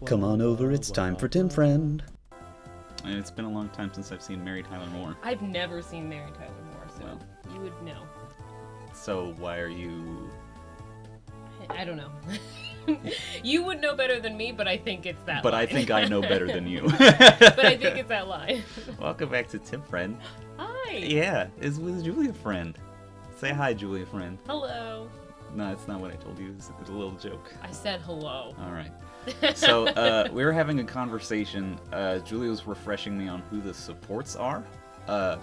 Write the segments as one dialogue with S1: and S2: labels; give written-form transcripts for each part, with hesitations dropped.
S1: Come on over, it's time for Tim Friend.
S2: And it's been a long time since I've seen Mary Tyler Moore.
S3: I've never seen Mary Tyler Moore, so
S2: Well.
S3: you would know.
S2: So why are you...
S3: I don't know. You would know better than me, but I think it's that
S2: But
S3: line.
S2: I think I know better than you.
S3: But I think it's that line.
S2: Welcome back to Tim Friend.
S3: Hi.
S2: Yeah, it's with Julia Friend. Say hi, Julia Friend.
S3: Hello.
S2: No, that's not what I told you. It's a little joke.
S3: I said hello.
S2: All right. So we were having a conversation. Julia was refreshing me on who the supports are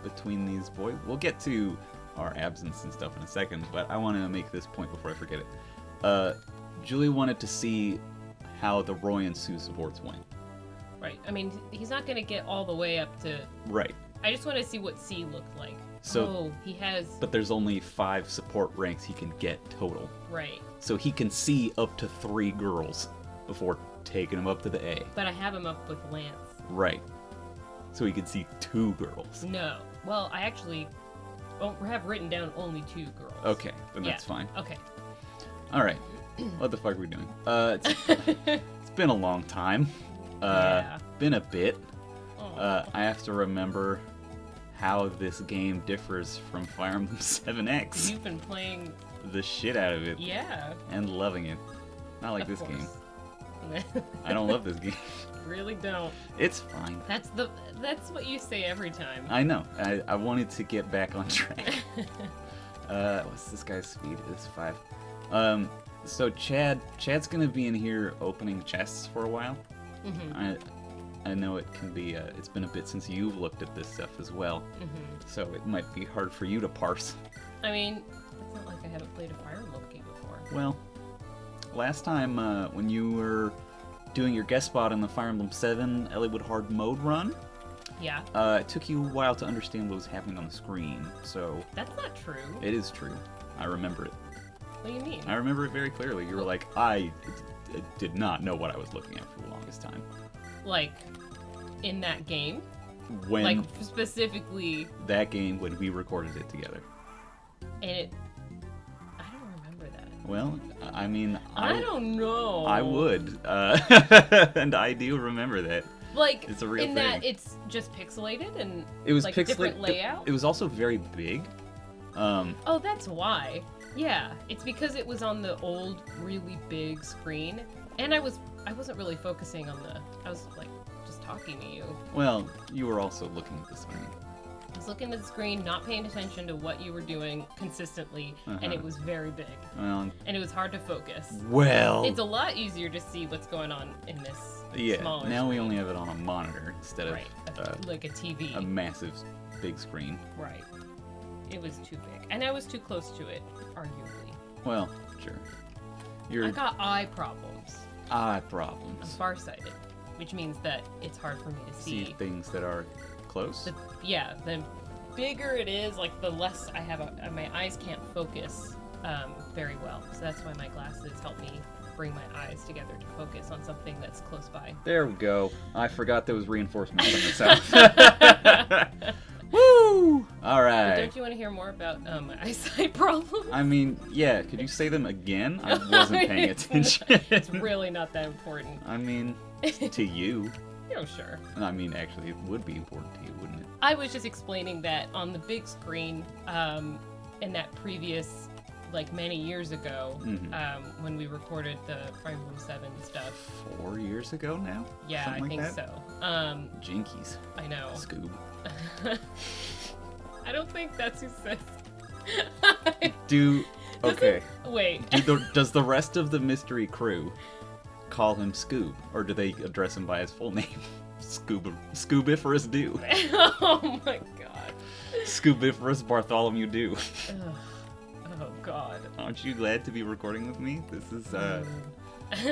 S2: between these boys. We'll get to our absence and stuff in a second, but I want to make this point before I forget it. Julia wanted to see how the Roy and Sue supports went.
S3: Right. I mean, he's not going to get all the way up to...
S2: Right.
S3: I just want to see what C looked like.
S2: So,
S3: he has...
S2: But there's only 5 support ranks he can get total.
S3: Right.
S2: So he can see up to 3 girls before taking them up to the A.
S3: But I have him up with Lance.
S2: Right. So he can see 2 girls.
S3: No. Well, I actually have written down only 2 girls.
S2: Okay, then that's fine.
S3: Okay.
S2: Alright. What the fuck are we doing? It's been a long time.
S3: Yeah.
S2: Been a bit.
S3: Aw.
S2: I have to remember how this game differs from Fire Emblem 7X.
S3: You've been playing...
S2: The shit out of it.
S3: Yeah.
S2: And loving it. Not like
S3: Of
S2: this
S3: course.
S2: game. I don't love this game.
S3: Really don't.
S2: It's fine.
S3: That's what you say every time.
S2: I know. I wanted to get back on track. What's this guy's speed? It's 5. So Chad's gonna be in here opening chests for a while.
S3: Mm-hmm.
S2: I know it can be. It's been a bit since you've looked at this stuff as well.
S3: Mm-hmm.
S2: So it might be hard for you to parse.
S3: I mean, it's not like I haven't played a Fire Emblem game before.
S2: Well, last time when you were doing your guest spot in the Fire Emblem 7 Ellwood Hard Mode run,
S3: Yeah.
S2: it took you a while to understand what was happening on the screen. So
S3: That's not true.
S2: it is true. I remember it.
S3: What do you mean?
S2: I remember it very clearly. You were like, I did not know what I was looking at for the longest time.
S3: Like, in that game?
S2: When
S3: Like, specifically,
S2: that game, when we recorded it together.
S3: and it... I don't remember that.
S2: Well, I mean,
S3: I don't know.
S2: I would, and I do remember that.
S3: Like,
S2: It's a real
S3: in
S2: thing.
S3: that it's just pixelated and,
S2: It was
S3: like,
S2: pixelated.
S3: different layout?
S2: It was also very big.
S3: Oh, that's why. Yeah, it's because it was on the old, really big screen, and I wasn't really focusing on I was, like, just talking to you.
S2: Well, you were also looking at the screen.
S3: I was looking at the screen, not paying attention to what you were doing consistently, and
S2: Uh-huh.
S3: it was very big.
S2: Well,
S3: And it was hard to focus.
S2: Well.
S3: It's a lot easier to see what's going on in this
S2: Yeah.
S3: smaller
S2: Now we
S3: screen.
S2: only have it on a monitor instead
S3: Right,
S2: of
S3: like a TV.
S2: a massive, big screen.
S3: Right. It was too big. And I was too close to it, arguably.
S2: Well, sure. Your
S3: I got eye problems.
S2: eye
S3: I'm
S2: problems.
S3: farsighted, which means that it's hard for me to
S2: See
S3: see.
S2: things that are close.
S3: The bigger it is, like the less I have, my eyes can't focus very well. So that's why my glasses help me bring my eyes together to focus on something that's close by.
S2: There we go. I forgot there was reinforcement from the south. Woo! All
S3: But
S2: right.
S3: don't you want to hear more about my eyesight problems?
S2: I mean, yeah. Could you say them again? I wasn't paying attention.
S3: It's really not that important.
S2: I mean, to you.
S3: Sure.
S2: I mean, actually, it would be important to you, wouldn't it?
S3: I was just explaining that on the big screen, in that previous, like many years ago,
S2: Mhm.
S3: when we recorded the Fire Emblem 7 stuff.
S2: 4 years ago now?
S3: Yeah,
S2: Something
S3: I think
S2: like that?
S3: so.
S2: Jinkies.
S3: I know.
S2: Scoob.
S3: I don't think that's who says.
S2: Okay.
S3: Wait.
S2: Does the rest of the mystery crew call him Scoob, or do they address him by his full name? Scoobiferous Do.
S3: Oh my god.
S2: Scoobiferous Bartholomew Do.
S3: Ugh. Oh god.
S2: Aren't you glad to be recording with me? This is
S3: Yeah,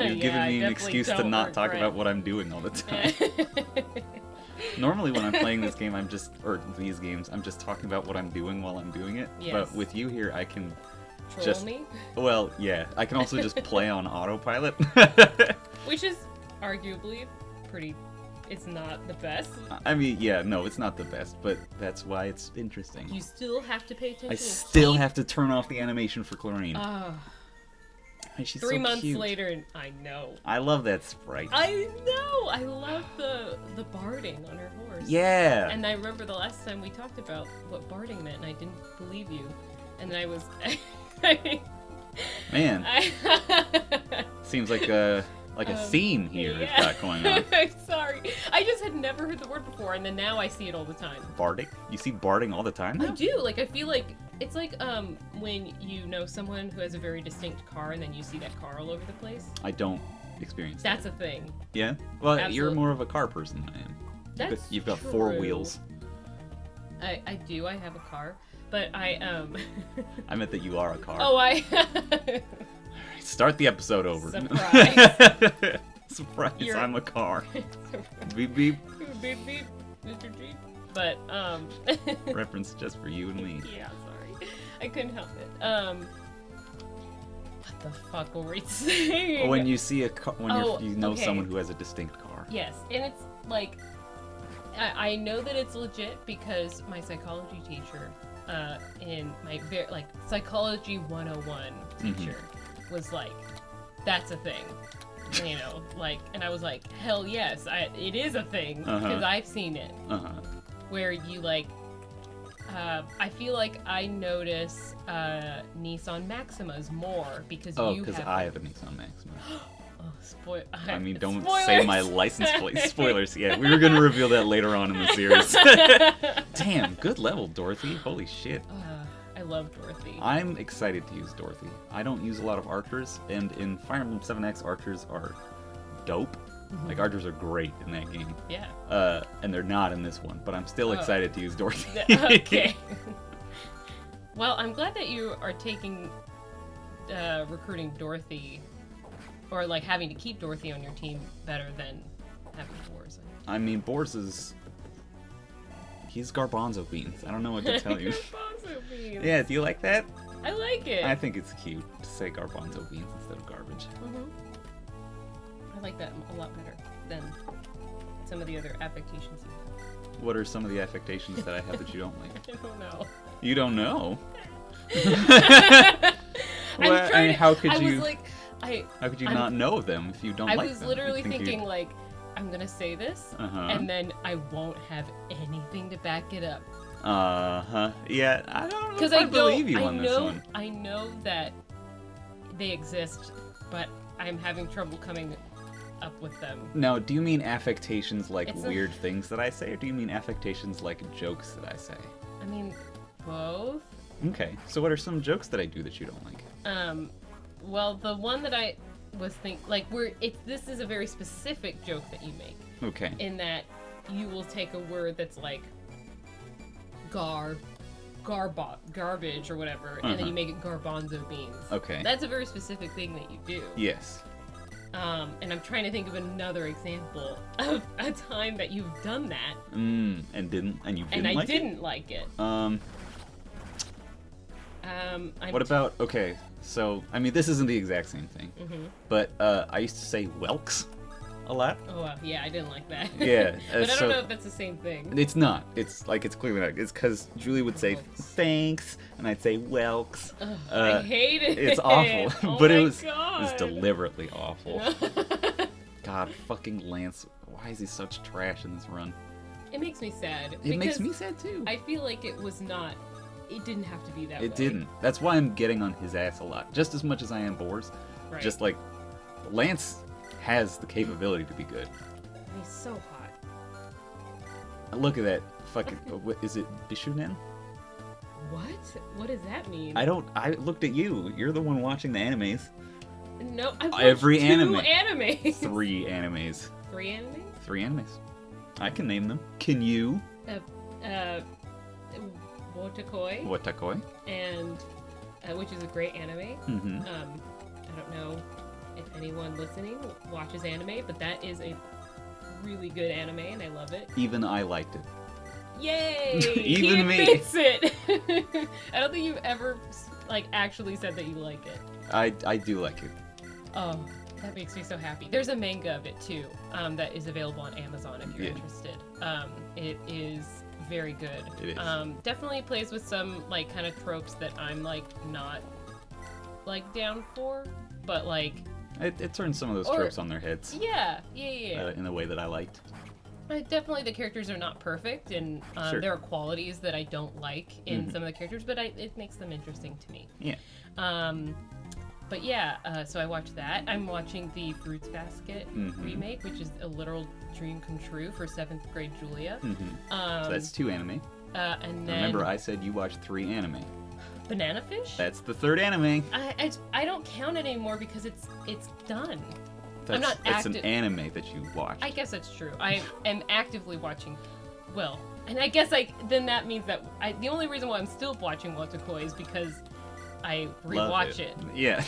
S2: you've given
S3: I
S2: me an
S3: definitely
S2: excuse to
S3: don't
S2: not talk
S3: regret-
S2: about what I'm doing all the time. Normally when I'm playing this game, these games, I'm just talking about what I'm doing while I'm doing it.
S3: Yes.
S2: But with you here, I can
S3: Troll
S2: just
S3: me?
S2: well, yeah, I can also just play on autopilot.
S3: Which is arguably pretty... It's not the best.
S2: I mean, yeah, no, it's not the best, but that's why it's interesting.
S3: You still have to pay attention.
S2: I still have to turn off the animation for chlorine. She's
S3: 3
S2: so
S3: months
S2: cute.
S3: later, and I know.
S2: I love that sprite.
S3: I know. I love the barding on her horse.
S2: Yeah.
S3: And I remember the last time we talked about what barding meant, and I didn't believe you. And then I was,
S2: Man, seems like a theme here we've got going on.
S3: I'm sorry. I just had never heard the word before, and then now I see it all the time.
S2: Barding? You see barding all the time now?
S3: I do. Like, I feel like it's like when you know someone who has a very distinct car, and then you see that car all over the place.
S2: I don't experience
S3: That's a thing.
S2: that. Yeah? Well, you're
S3: Absolutely.
S2: more of a car person than I am.
S3: That's
S2: You've got
S3: true.
S2: 4 wheels.
S3: I do. I have a car, but I
S2: I meant that you are a car.
S3: Oh, I.
S2: Start the episode over.
S3: Surprise.
S2: Surprise,
S3: You're-
S2: I'm a car. Beep beep.
S3: Beep beep, Mr. G. But
S2: Reference just for you and me.
S3: Yeah, sorry. I couldn't help it. What the fuck were we saying?
S2: When you see a car, when you know
S3: okay.
S2: someone who has a distinct car.
S3: Yes, and it's like I know that it's legit because my psychology teacher in my psychology 101 teacher was like, that's a thing. You know, like, and I was like, hell yes, it is a thing because I've seen it. Where you like, I feel like I notice Nissan Maximas more because
S2: Oh,
S3: you
S2: because
S3: have.
S2: I have a Nissan Maxima.
S3: Oh,
S2: I mean, don't
S3: spoilers.
S2: say my license plate. Spoilers. Yeah, we were gonna reveal that later on in the series. Damn, good level, Dorothy. Holy shit.
S3: I love Dorothy.
S2: I'm excited to use Dorothy. I don't use a lot of archers, and in Fire Emblem 7X, archers are dope. Like, archers are great in that game.
S3: Yeah.
S2: And they're not in this one, but I'm still excited to use Dorothy.
S3: Okay. Well, I'm glad that you are taking recruiting Dorothy, or like having to keep Dorothy on your team better than having Boars.
S2: I mean, Boris is... He's garbanzo beans. I don't know what to tell you.
S3: Garbanzo beans.
S2: Yeah, do you like that?
S3: I like it.
S2: I think it's cute to say garbanzo beans instead of garbage.
S3: I like that a lot better than some of the other affectations.
S2: What are some of the affectations that I have that you don't like?
S3: I don't know.
S2: You don't know?
S3: I'm
S2: Well,
S3: trying
S2: and
S3: to-
S2: how could
S3: I
S2: you?
S3: was like,
S2: How could you
S3: I'm-
S2: not know them if you don't
S3: I
S2: like
S3: was
S2: them?
S3: literally
S2: You'd think
S3: thinking
S2: you'd-
S3: like, I'm gonna say this,
S2: Uh-huh.
S3: and then I won't have anything to back it up.
S2: Yeah, I don't know
S3: Because
S2: if I
S3: I
S2: believe you
S3: I
S2: on this
S3: know,
S2: one.
S3: I know that they exist, but I'm having trouble coming up with them.
S2: Now, do you mean affectations like
S3: It's a-
S2: weird things that I say, or do you mean affectations like jokes that I say?
S3: I mean, both.
S2: Okay, so what are some jokes that I do that you don't like?
S3: Well, the one that I was this is a very specific joke that you make.
S2: Okay.
S3: In that you will take a word that's like garbage or whatever, and then you make it garbanzo beans.
S2: Okay.
S3: That's a very specific thing that you do.
S2: Yes.
S3: And I'm trying to think of another example of a time that you've done that,
S2: And you didn't
S3: and
S2: like
S3: I didn't like it.
S2: What about, okay, so, I mean, this isn't the exact same thing, but I used to say whelks a lot.
S3: Oh, yeah, I didn't like that.
S2: Yeah,
S3: But I
S2: so-
S3: don't know if that's the same thing.
S2: It's not. It's clearly not. It's because Julie would say
S3: Whelks.
S2: thanks, and I'd say whelks.
S3: I hate it.
S2: It's awful,
S3: Oh
S2: but
S3: my
S2: it was
S3: God.
S2: deliberately awful. God, fucking Lance, why is he such trash in this run?
S3: It makes me sad.
S2: It makes
S3: because
S2: me sad too.
S3: I feel like it didn't have to be that way.
S2: It didn't. That's why I'm getting on his ass a lot, just as much as I am Boars.
S3: Right.
S2: Just like Lance has the capability to be good.
S3: He's so hot.
S2: Look at that fucking. What is it? Bishunen?
S3: What? What does that mean?
S2: I looked at you. You're the one watching the animes.
S3: No, I've watched
S2: Every
S3: two
S2: anime.
S3: animes.
S2: 3 animes.
S3: 3 animes?
S2: 3 animes. I can name them. Can you?
S3: Wotakoi,
S2: Watakoi.
S3: and which is a great anime.
S2: Mm-hmm.
S3: I don't know if anyone listening watches anime, but that is a really good anime, and I love it.
S2: Even I liked it.
S3: Yay!
S2: Even
S3: he
S2: me.
S3: admits it. I don't think you've ever actually said that you like it.
S2: I do like it.
S3: Oh, that makes me so happy. There's a manga of it too, that is available on Amazon if you're interested. It is very good.
S2: It is.
S3: Definitely plays with some kind of tropes that I'm not down for. but like,
S2: It turns some of those
S3: Or-
S2: tropes on their heads
S3: yeah.
S2: in a way that I liked.
S3: Definitely, the characters are not perfect, and
S2: Sure.
S3: there are qualities that I don't like in some of the characters, but it makes them interesting to me.
S2: Yeah.
S3: But yeah, so I watched that. I'm watching the Fruits Basket remake, which is a literal dream come true for 7th grade Julia.
S2: So that's 2 anime.
S3: And then
S2: Remember, I said you watched 3 anime.
S3: Banana Fish.
S2: That's the 3rd anime.
S3: I don't count it anymore because it's done.
S2: That's
S3: not
S2: an anime that you watched.
S3: I guess that's true. I am actively watching. Well, and I guess then that means that the only reason why I'm still watching Watakoi is because I rewatch it.
S2: Yeah.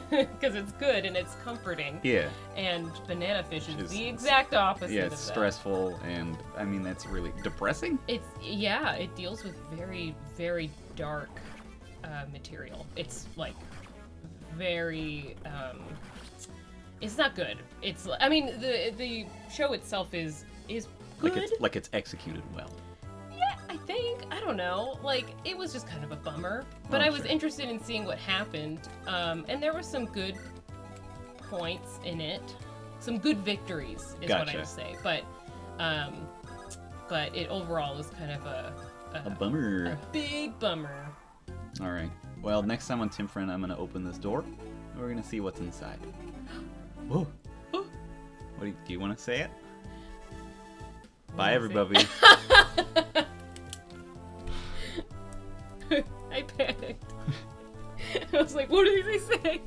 S3: Because it's good and it's comforting.
S2: Yeah.
S3: And Banana Fish is the exact opposite
S2: Yeah,
S3: of
S2: it's
S3: that.
S2: stressful, and I mean that's really depressing.
S3: It deals with very, very dark material. It's like very it's not good. It's, I mean, the show itself is good.
S2: Like it's executed well.
S3: Yeah, I think. I don't know. Like, it was just kind of a bummer. But I was
S2: sure.
S3: interested in seeing what happened. And there were some good points in it. Some good victories is what I would say. But it overall is kind of
S2: A bummer.
S3: a big bummer.
S2: All right. Well, next time on Tim Friend, I'm gonna open this door, and we're gonna see what's inside. Whoa. Do you want to say it? Bye, everybody.
S3: I panicked. I was like, what did he say?